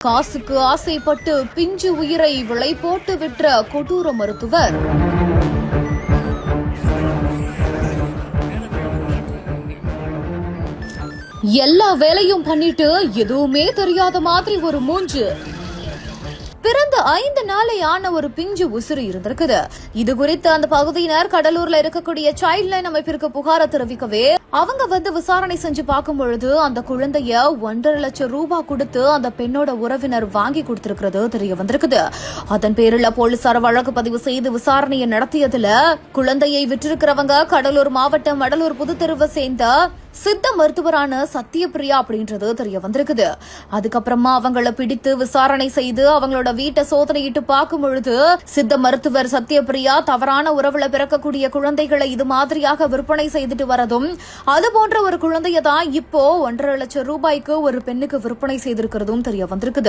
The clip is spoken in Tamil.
காசுக்கு ஆசைப்பட்டு பிஞ்சு உயிரை விலை போட்டு விற்ற கொடூர மருத்துவர். எல்லா வேலையும் பண்ணிட்டு எதுவுமே தெரியாத மாதிரி ஒரு மூஞ்சு. பிறந்த 5 நாளை ஆன ஒரு பிஞ்சு உசுறு இருந்திருக்குது. இது குறித்து அந்த பகுதியினர் கடலூர்ல இருக்கக்கூடிய சைல்ட் லைன் அமைப்பிற்கு புகார தெரிவிக்கவே அவங்க வந்து விசாரணை செஞ்சு பார்க்கும் பொழுது அந்த குழந்தைய 1.5 லட்சம் ரூபாய் கொடுத்து அந்த பெண்ணோட உறவினர் வாங்கி கொடுத்திருக்கிறது தெரிய வந்திருக்குது. அதன் பேரில் போலீசார் வழக்கு பதிவு செய்து விசாரணையை நடத்தியதுல குழந்தையை விற்றிருக்கிறவங்க கடலூர் மாவட்டம் மடலூர் புதுத்தெருவை சேர்ந்த சித்த மருத்துவரான சத்யபிரியா அப்படின்றது தெரிய வந்திருக்குது. அதுக்கப்புறமா அவங்கள பிடித்து விசாரணை செய்து அவங்களோட வீட்டை சோதனையிட்டு பார்க்கும் பொழுது சித்த மருத்துவர் சத்யபிரியா தவறான உறவுல பிறக்கக்கூடிய குழந்தைகளை இது மாதிரியாக விற்பனை செய்துட்டு வரதும் அது போன்ற ஒரு குழந்தைய தான் இப்போ 1.5 லட்சம் ரூபாய்க்கு ஒரு பெண்ணுக்கு விற்பனை செய்திருக்கிறதும் தெரிய வந்திருக்குது.